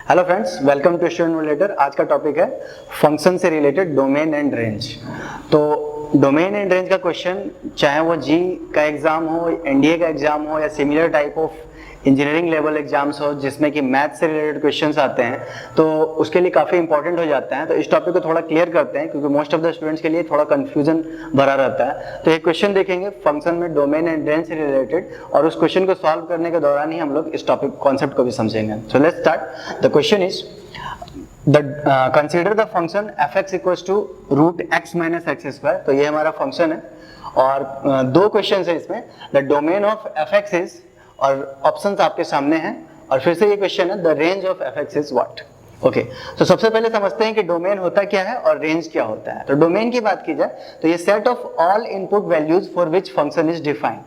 Hello friends, welcome to student valuator. आज का topic है फंक्शन से रिलेटेड डोमेन एंड रेंज। तो डोमेन एंड रेंज का क्वेश्चन, चाहे वो जी का एग्जाम हो, एनडीए का एग्जाम हो या similar type of engineering level exams हो जिसमें कि मैथ से रिलेटेड क्वेश्चंस आते हैं, तो उसके लिए काफ़ी इंपॉर्टेंट हो जाता है। तो इस टॉपिक को थोड़ा क्लियर करते हैं क्योंकि मोस्ट ऑफ द स्टूडेंट्स के लिए थोड़ा कंफ्यूजन भरा रहता है। तो एक क्वेश्चन देखेंगे फंक्शन में डोमेन एंड रेंज से रिलेटेड, और उस क्वेश्चन को सॉल्व करने के दौरान ही हम लोग इस टॉपिक कॉन्सेप्ट को भी समझेंगे। So let's start. The question is consider the function fx equals to root x minus x square. तो ये हमारा फंक्शन है और दो क्वेश्चन है इसमें। The domain of fx is, और ऑप्शंस आपके सामने हैं, और फिर से ये क्वेश्चन है the range of fx is what. Okay, तो सबसे पहले समझते हैं कि डोमेन होता क्या है और रेंज क्या होता है। तो डोमेन की बात की जाए तो ये set of all input values for which function is defined.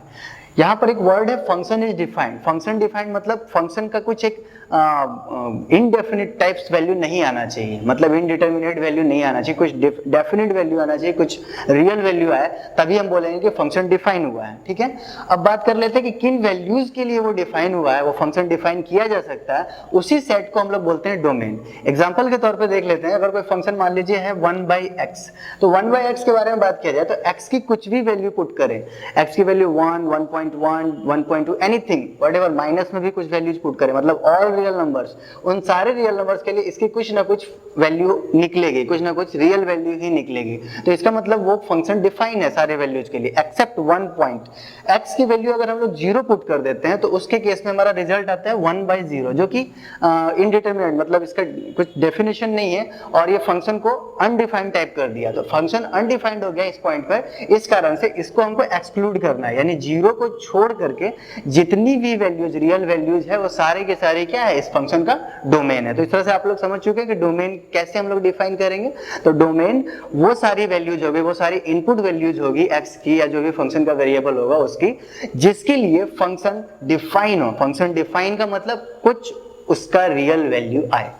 यहाँ पर एक वर्ड है function is defined. Function defined मतलब फंक्शन का कुछ एक इनडेफिनिट टाइप्स वैल्यू नहीं आना चाहिए, मतलब इनडिटर्मिनेट वैल्यू नहीं आना चाहिए, कुछ डेफिनेट वैल्यू आना चाहिए, कुछ रियल वैल्यू आए, तभी हम बोलेंगे कि फंक्शन डिफाइन हुआ है। ठीक है, अब बात कर लेते हैं कि किन वैल्यूज के लिए वो डिफाइन हुआ है, वो फंक्शन डिफाइन किया जा सकता है, उसी सेट को हम लोग बोलते हैं डोमेन। एग्जाम्पल के तौर पर देख लेते हैं, अगर कोई फंक्शन मान लीजिए है 1/x, तो 1/x के बारे में बात किया जाए तो x की कुछ भी वैल्यू पुट करें, x की वैल्यू 1, 1.1, 1.2, एनीथिंग व्हाटएवर, माइनस में भी कुछ वैल्यूज पुट करें, मतलब ऑल रियल नंबर्स, उन सारे रियल नंबर्स के लिए इसकी कुछ ना कुछ वैल्यू निकलेगी, कुछ ना कुछ रियल वैल्यू ही निकलेगी। तो इसका मतलब वो फंक्शन डिफाइन है सारे वैल्यूज के लिए एक्सेप्ट वन पॉइंट। x की वैल्यू अगर हम लोग 0 पुट कर देते हैं तो उसके केस में हमारा रिजल्ट आता है 1/0, जो कि इनडिटरमिनेट, मतलब इसका कुछ डेफिनेशन नहीं है और ये फंक्शन को अनडिफाइंड टाइप कर दिया। तो फंक्शन अनडिफाइंड हो गया इस पॉइंट पर, इस कारण से इसको हमको एक्सक्लूड करना है, यानी 0 को छोड़ करके जितनी भी वैल्यूज रियल वैल्यूज है वो सारे के सारे क्या है, इस फंक्शन का डोमेन है। तो इस तरह से आप लोग समझ चुके हैं कि डोमेन कैसे हम लोग डिफाइन करेंगे। तो डोमेन वो सारी वैल्यूज होगी, वो सारी इनपुट वैल्यूज होगी x की या जो भी फंक्शन का वेरिएबल होगा उसकी, जिसके लिए फंक्शन डिफाइन हो। फंक्शन डिफाइन का मतलब कुछ उसका रियल वैल्यू आए।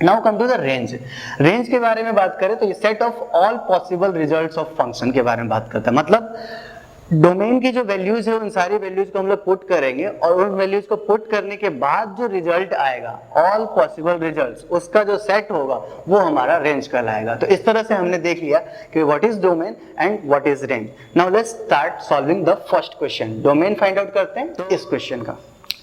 Now come to the range. Range के बारे में बात करें तो ये set of all possible results of function के बारे में बात करता है। मतलब डोमेन की जो वैल्यूज है उन सारी वैल्यूज को हम लोग पुट करेंगे और उन वैल्यूज को पुट करने के बाद जो रिजल्ट आएगा, ऑल पॉसिबल रिजल्ट्स, उसका जो सेट होगा वो हमारा रेंज कहलाएगा। तो इस तरह से हमने देख लिया कि what is domain and what is range. Now let's start solving the first question. Domain find out करते हैं। तो इस क्वेश्चन का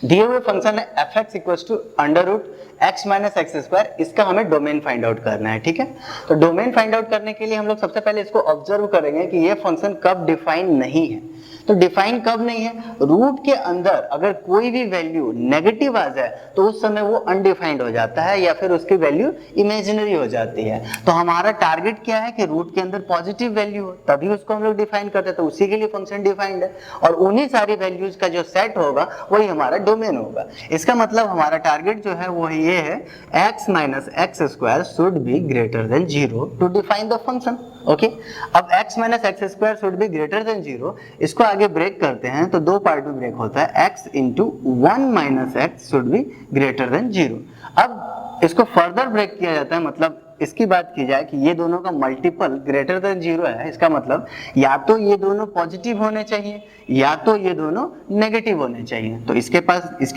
दिए हुए फंक्शन है fx equals to under root x minus x square, इसका हमें डोमेन फाइंड आउट करना है। ठीक है, तो डोमेन फाइंड आउट करने के लिए हम लोग सबसे पहले इसको ऑब्जर्व करेंगे कि ये फंक्शन कब डिफाइन नहीं है। तो डिफाइन कब नहीं है, रूट के अंदर अगर कोई भी वैल्यू नेगेटिव आ जाए तो उस समय वो अनडिफाइंड हो जाता है या फिर उसकी वैल्यू इमेजिनरी हो जाती है। तो हमारा टारगेट क्या है कि रूट के अंदर पॉजिटिव वैल्यू हो, तभी उसको हम लोग डिफाइन करते हैं, तो उसी के लिए फंक्शन डिफाइंड है और उन्हीं सारी वैल्यूज का जो सेट होगा वही हमारा डोमेन होगा। इसका मतलब हमारा टारगेट जो है वो ये है, x minus x square should be greater than 0 to define the function. Okay, अब x minus x square should be greater than 0, इसको आगे ब्रेक करते हैं तो दो पार्ट में ब्रेक होता है, x into 1 minus x should be greater than 0। अब इसको फर्दर ब्रेक किया जाता है, मतलब इसकी बात की जाए कि ये दोनों का मल्टीपल ग्रेटर देन 0 है, इसका मतलब या तो ये दोनों पॉजिटिव होने चाहिए या तो ये दोनों नेगेटिव होने चाहिए। तो इसके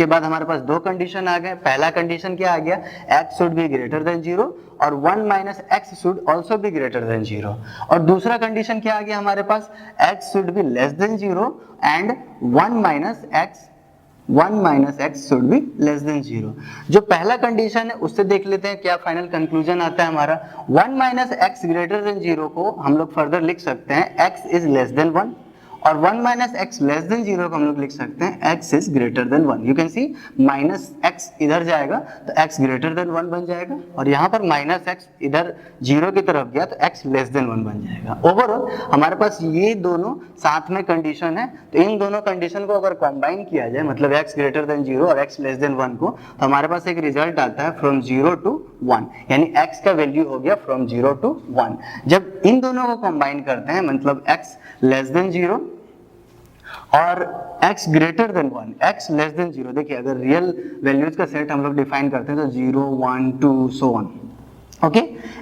बाद हमारे पास दो कंडीशन आ गए। पहला कंडीशन क्या आ गया, x should be greater than 0 और 1 minus x should also be greater than 0। और दूसरा कंडीशन क्या आ गया हमारे पास, x should be less than 0 and 1 minus x should be less than 0। जो पहला कंडीशन है उससे देख लेते हैं क्या फाइनल कंक्लूजन आता है हमारा। 1 माइनस एक्स ग्रेटर देन 0 को हम लोग फर्दर लिख सकते हैं x इज लेस देन 1, और 1 माइनस एक्स लेस देन 0 को हम लोग लिख सकते हैं x is greater than 1। You can see minus x इधर जाएगा तो x ग्रेटर देन 1 बन जाएगा, और यहाँ पर माइनस एक्स इधर 0 की तरफ गया तो x लेस देन 1 बन जाएगा। ओवरऑल हमारे पास ये दोनों साथ में कंडीशन है, तो इन दोनों कंडीशन को अगर कंबाइन किया जाए, मतलब x ग्रेटर देन 0 और x लेस देन 1 को, तो हमारे पास एक रिजल्ट आता है फ्रॉम 0 टू 1, यानी x का वैल्यू हो गया फ्रॉम 0 टू 1। जब इन दोनों को कंबाइन करते हैं, मतलब x लेस देन 0 और x greater than 1, x less than 0, देखिए अगर रियल वैल्यूज का सेट हम लोग डिफाइन करते हैं तो 0, 1, 2 so on, okay,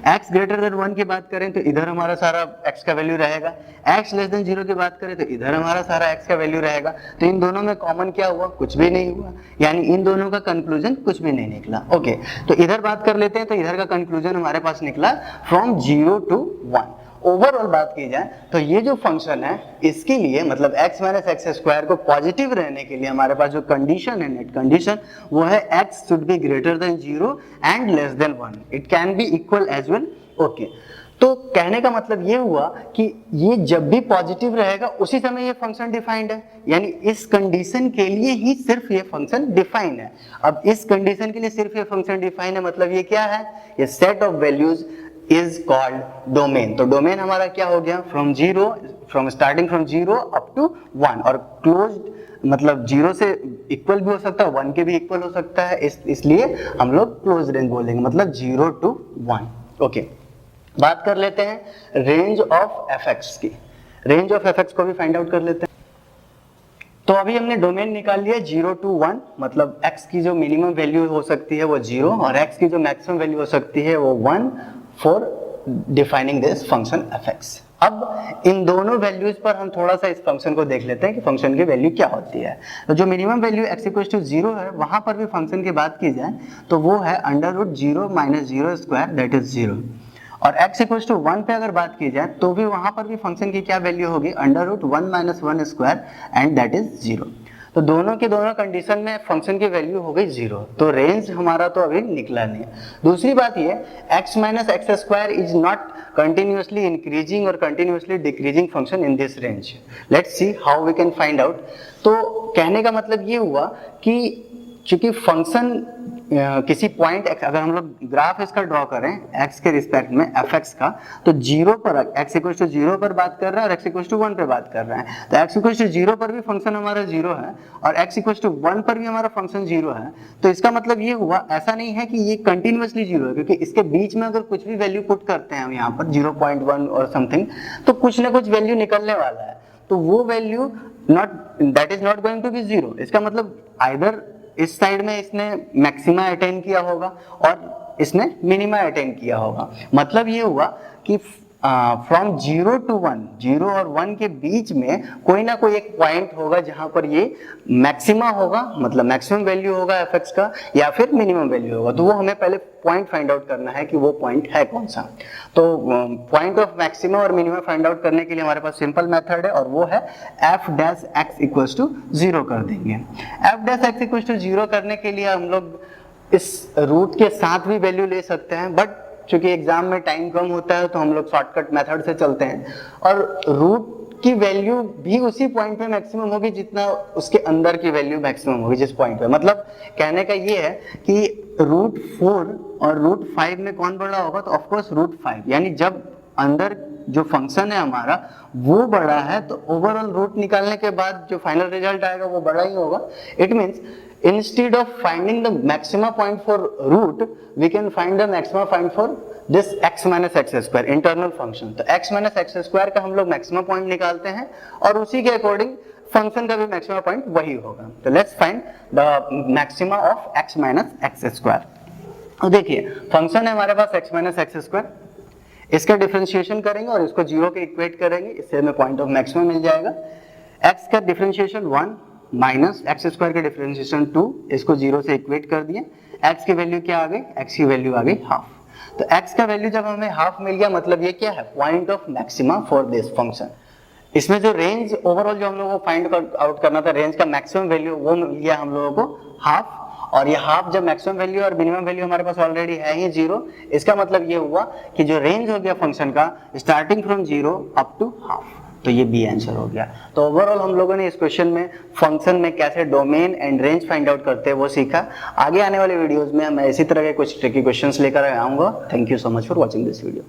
x greater than 1 की बात करें तो इधर हमारा सारा x का वैल्यू रहेगा, x लेस देन 0 की बात करें तो इधर हमारा सारा x का वैल्यू रहेगा। तो इन दोनों में कॉमन क्या हुआ? कुछ भी नहीं हुआ, यानी इन दोनों का कंक्लूजन कुछ भी नहीं निकला। ओके, तो इधर बात कर लेते हैं, तो इधर का कंक्लूजन हमारे पास निकला फ्रॉम 0 to 1। ओवरऑल बात की जाए तो ये जो फंक्शन है इसके लिए मतलब x माइनस एक्स स्क्वायर को पॉजिटिव रहने के लिए हमारे पास जो कंडीशन है, नेट कंडीशन, वो है x should be greater than 0 and less than 1, it can be equal as well. Okay, तो कहने का मतलब ये हुआ कि ये जब भी पॉजिटिव रहेगा उसी समय ये फंक्शन डिफाइंड है, यानी इस कंडीशन के लिए ही सिर्फ ये फंक्शन डिफाइंड है। अब इस कंडीशन के लिए सिर्फ ये फंक्शन डिफाइंड है, मतलब ये क्या है? ये set of values is called domain। तो डोमेन हमारा क्या हो गया? From starting from 0 up to 1, और क्लोज्ड मतलब 0 से इक्वल भी हो सकता है, 1 के भी इक्वल हो सकता है, इसलिए हम लोग क्लोज रेंज बोलेंगे, मतलब 0 to 1। ओके, बात कर लेते हैं रेंज ऑफ एफएक्स की। रेंज ऑफ एफएक्स को भी फाइंड आउट कर लेते हैं। तो अभी हमने डोमेन निकाल लिया 0 to 1, मतलब x की जो मिनिमम वैल्यू हो सकती है वो 0 और x की जो मैक्सिमम वैल्यू हो सकती है वो 1 for defining this function fx। अब इन दोनों वैल्यूज पर हम थोड़ा सा इस फंक्शन को देख लेते हैं कि फंक्शन की वैल्यू क्या होती है। तो जो minimum value x equal to 0 है, वहां पर भी फंक्शन की बात की जाए तो वो है √0 - 0 स्क्वायर, दैट इज 0। और x इक्वल टू 1 पे अगर बात की जाए तो भी वहां पर भी फंक्शन की क्या वैल्यू होगी? √1 - 1 स्क्वायर एंड दैट इज 0। तो दोनों के दोनों कंडीशन में फंक्शन की वैल्यू हो गई 0, तो रेंज हमारा तो अभी निकला नहीं। दूसरी बात ये, x minus x square is not continuously increasing और continuously decreasing function in this range. Let's see how we can find out. तो कहने का मतलब ये हुआ कि चूंकि फंक्शन किसी पॉइंट x, अगर हम लोग ग्राफ इसका ड्रॉ करें x के रिस्पेक्ट में fx का, तो 0 पर x इक्वल टू 0 पर बात कर रहा है और x इक्वल टू 1 पर बात कर रहा है। तो x इक्वल टू 0 पर भी फंक्शन हमारा 0 है और x इक्वल टू 1 पर भी हमारा फंक्शन 0 है। तो इसका मतलब ये हुआ, ऐसा नहीं है कि ये कंटिन्यूअसली 0 है, क्योंकि इसके बीच में अगर कुछ भी वैल्यू पुट करते हैं हम यहाँ पर 0.1 और समथिंग, तो कुछ ना कुछ वैल्यू निकलने वाला है। तो वो value that is not going to be 0। इसका मतलब आइदर इस साइड में इसने मैक्सिमा अटेन किया होगा और इसने मिनिमा अटेन किया होगा। मतलब ये हुआ कि फ्रॉम 0 to 1, 0 और 1 के बीच में कोई ना कोई एक पॉइंट होगा जहां पर ये मैक्सिमा होगा, मतलब मैक्सिमम वैल्यू होगा fx का, या फिर मिनिमम वैल्यू होगा। तो वो हमें पहले पॉइंट फाइंड आउट करना है कि वो पॉइंट है कौन सा। तो पॉइंट ऑफ मैक्सिमा और मिनिमम फाइंड आउट करने के लिए हमारे पास सिंपल मेथड है और वो है f' x = 0 कर देंगे। f' x = 0 करने के लिए हम लोग इस रूट के साथ भी वैल्यू ले सकते हैं, बट चूंकि एग्जाम में टाइम कम होता है तो हम लोग शॉर्टकट मेथड से चलते हैं, और रूट की वैल्यू भी उसी पॉइंट पे मैक्सिमम होगी जितना उसके अंदर की वैल्यू मैक्सिमम होगी जिस पॉइंट पे। मतलब कहने का ये है कि √4 और √5 में कौन बड़ा होगा? तो ऑफ कोर्स √5, यानी जब अंदर जो फंक्शन है हमारा वो बड़ा है तो ओवरऑल रूट निकालने के बाद जो फाइनल रिजल्ट आएगा वो बड़ा ही होगा। It means instead of finding the maxima point for root, we can find the maxima point for this x minus x square internal function। तो x minus x square का हम लोग मैक्सिमा पॉइंट निकालते हैं और उसी के अकॉर्डिंग फंक्शन का भी मैक्सिमा पॉइंट वही होगा। तो let's find the maxima of x minus x square। तो देखिए फंक्शन है हमारे पास x minus x square, इसका डिफरेंशिएशन करेंगे और इसको 0 के इक्वेट करेंगे, इससे हमें पॉइंट ऑफ मैक्सिमा मिल जाएगा। x का डिफरेंशिएशन 1 माइनस एक्स स्क्वायर का डिफरेंशिएशन 2, इसको 0 से इक्वेट कर दिए। x की वैल्यू क्या आ गई? x की वैल्यू आ गई हाफ। तो x का वैल्यू जब हमें हाफ मिल गया, मतलब ये क्या है? Point of maxima for this function. इसमें जो रेंज ओवरऑल जो हम लोगों को फाइंड आउट करना था, रेंज का मैक्सिमम वैल्यू, वो मिल गया हम लोगों को हाफ। और ये हाफ जब मैक्सिमम वैल्यू और मिनिमम वैल्यू हमारे पास ऑलरेडी है ही 0, इसका मतलब ये हुआ कि जो रेंज हो गया फंक्शन का starting from 0 up to half. तो ये बी आंसर हो गया। तो ओवरऑल हम लोगों ने इस क्वेश्चन में फंक्शन में कैसे domain and range find out करते हैं वो सीखा। आगे आने वाले वीडियोस में मैं इसी तरह के कुछ ट्रिकी क्वेश्चंस लेकर आऊंगा। Thank you so much for watching this video.